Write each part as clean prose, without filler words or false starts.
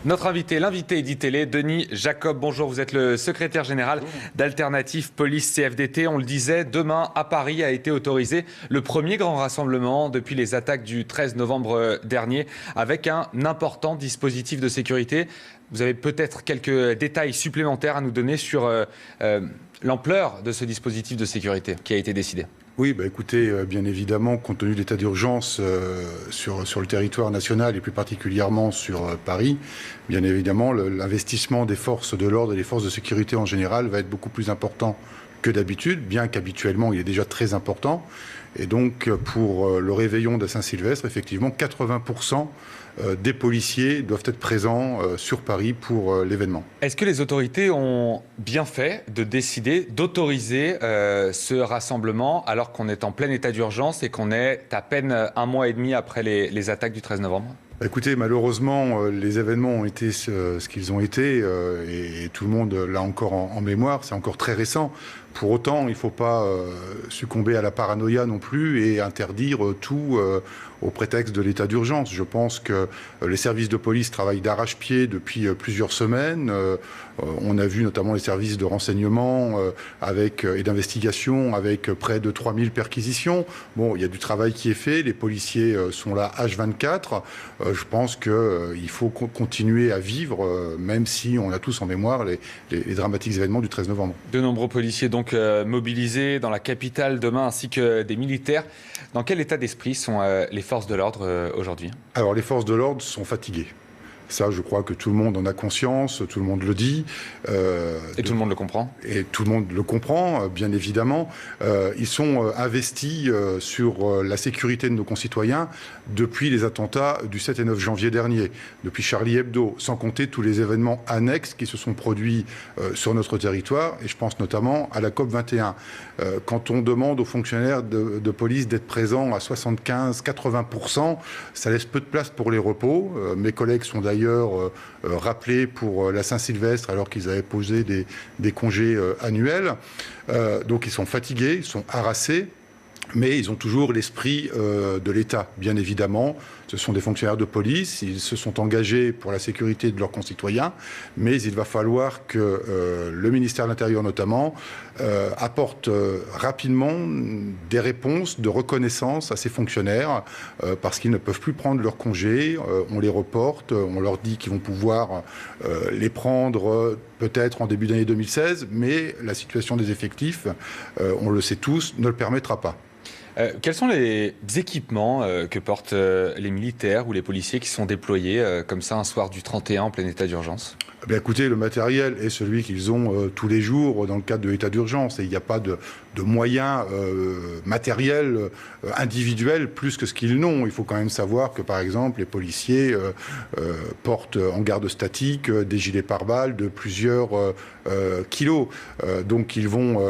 Notre invité, l'invité d'ITélé, Denis Jacob. Bonjour, vous êtes le secrétaire général d'Alternative Police CFDT. On le disait, demain à Paris a été autorisé le premier grand rassemblement depuis les attaques du 13 novembre dernier avec un important dispositif de sécurité. Vous avez peut-être quelques détails supplémentaires à nous donner sur l'ampleur de ce dispositif de sécurité qui a été décidé. Oui, écoutez, bien évidemment, compte tenu de l'état d'urgence sur le territoire national et plus particulièrement sur Paris, bien évidemment, l'investissement des forces de l'ordre et des forces de sécurité en général va être beaucoup plus important que d'habitude, bien qu'habituellement il est déjà très important. Et donc, pour le réveillon de Saint-Sylvestre, effectivement, 80% des policiers doivent être présents sur Paris pour l'événement. Est-ce que les autorités ont bien fait de décider d'autoriser ce rassemblement alors qu'on est en plein état d'urgence et qu'on est à peine un mois et demi après les attaques du 13 novembre ? Écoutez, malheureusement, les événements ont été ce qu'ils ont été et tout le monde l'a encore en mémoire, c'est encore très récent. Pour autant, il ne faut pas succomber à la paranoïa non plus et interdire tout au prétexte de l'état d'urgence. Je pense que les services de police travaillent d'arrache-pied depuis plusieurs semaines. On a vu notamment les services de renseignement et d'investigation avec près de 3000 perquisitions. Bon, il y a du travail qui est fait, les policiers sont là H24. Je pense qu'il faut continuer à vivre, même si on a tous en mémoire les dramatiques événements du 13 novembre. De nombreux policiers donc mobilisés dans la capitale demain, ainsi que des militaires. Dans quel état d'esprit sont les forces de l'ordre aujourd'hui ? Alors, les forces de l'ordre sont fatiguées. Ça, je crois que tout le monde en a conscience, tout le monde le dit. Et tout le monde le comprend ? Et tout le monde le comprend, bien évidemment. Ils sont investis sur la sécurité de nos concitoyens depuis les attentats du 7 et 9 janvier dernier, depuis Charlie Hebdo, sans compter tous les événements annexes qui se sont produits sur notre territoire, et je pense notamment à la COP21. Quand on demande aux fonctionnaires de police d'être présents à 75-80%, ça laisse peu de place pour les repos. Mes collègues sont d'ailleurs rappelés pour la Saint-Sylvestre alors qu'ils avaient posé des congés annuels. Donc ils sont fatigués, ils sont harassés. Mais ils ont toujours l'esprit de l'État, bien évidemment. Ce sont des fonctionnaires de police, ils se sont engagés pour la sécurité de leurs concitoyens, mais il va falloir que le ministère de l'Intérieur notamment apporte rapidement des réponses de reconnaissance à ces fonctionnaires parce qu'ils ne peuvent plus prendre leurs congés, on les reporte, on leur dit qu'ils vont pouvoir les prendre peut-être en début d'année 2016, mais la situation des effectifs, on le sait tous, ne le permettra pas. Quels sont les équipements que portent les militaires ou les policiers qui sont déployés comme ça un soir du 31 en plein état d'urgence ? Écoutez, le matériel est celui qu'ils ont tous les jours dans le cadre de l'état d'urgence. Et il n'y a pas de moyens matériels individuels plus que ce qu'ils n'ont. Il faut quand même savoir que, par exemple, les policiers portent en garde statique des gilets pare-balles de plusieurs kilos. Donc ils vont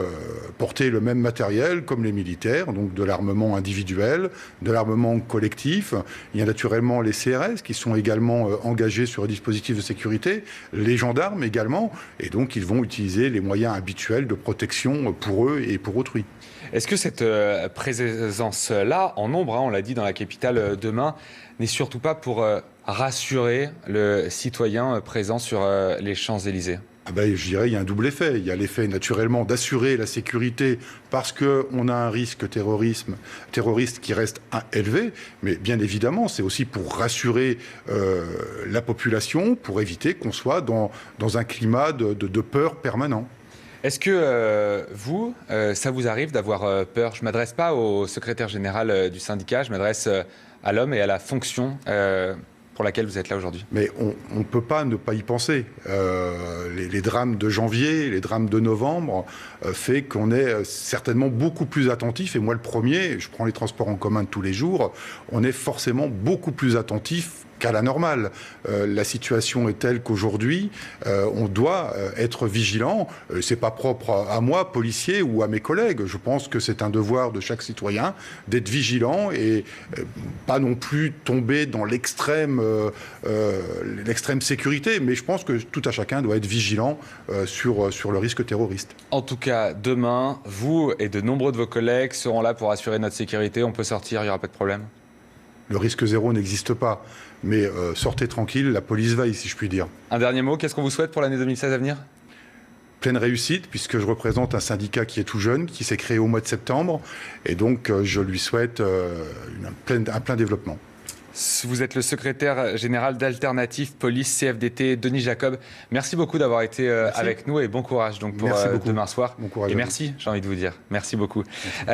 porter le même matériel comme les militaires, donc de l'armement individuel, de l'armement collectif. Il y a naturellement les CRS qui sont également engagés sur un dispositif de sécurité, les gendarmes également, et donc ils vont utiliser les moyens habituels de protection pour eux et pour autrui. Est-ce que cette présence-là, en nombre, on l'a dit dans la capitale demain, n'est surtout pas pour rassurer le citoyen présent sur les Champs-Élysées ? Je dirais qu'il y a un double effet. Il y a l'effet naturellement d'assurer la sécurité parce qu'on a un risque terroriste qui reste élevé, mais bien évidemment c'est aussi pour rassurer la population, pour éviter qu'on soit dans un climat de peur permanent. Est-ce que ça vous arrive d'avoir peur ? Je ne m'adresse pas au secrétaire général du syndicat, je m'adresse à l'homme et à la fonction pour laquelle vous êtes là aujourd'hui. Mais on ne peut pas ne pas y penser. Les drames de janvier, les drames de novembre fait qu'on est certainement beaucoup plus attentif. Et moi, le premier, je prends les transports en commun de tous les jours, on est forcément beaucoup plus attentif qu'à la normale. La situation est telle qu'aujourd'hui, on doit être vigilant. C'est pas propre à moi, policier, ou à mes collègues. Je pense que c'est un devoir de chaque citoyen d'être vigilant et pas non plus tomber dans l'extrême sécurité. Mais je pense que tout à chacun doit être vigilant sur le risque terroriste. En tout cas, demain, vous et de nombreux de vos collègues seront là pour assurer notre sécurité. On peut sortir, il n'y aura pas de problème ? Le risque zéro n'existe pas. Mais sortez tranquille, la police veille, si je puis dire. Un dernier mot, qu'est-ce qu'on vous souhaite pour l'année 2016 à venir ? Pleine réussite, puisque je représente un syndicat qui est tout jeune, qui s'est créé au mois de septembre. Et donc, je lui souhaite un plein développement. Vous êtes le secrétaire général d'Alternative Police CFDT, Denis Jacob. Merci beaucoup d'avoir été avec nous et bon courage donc, pour demain soir. Bon courage et merci, j'ai envie de vous dire. Merci beaucoup. Merci.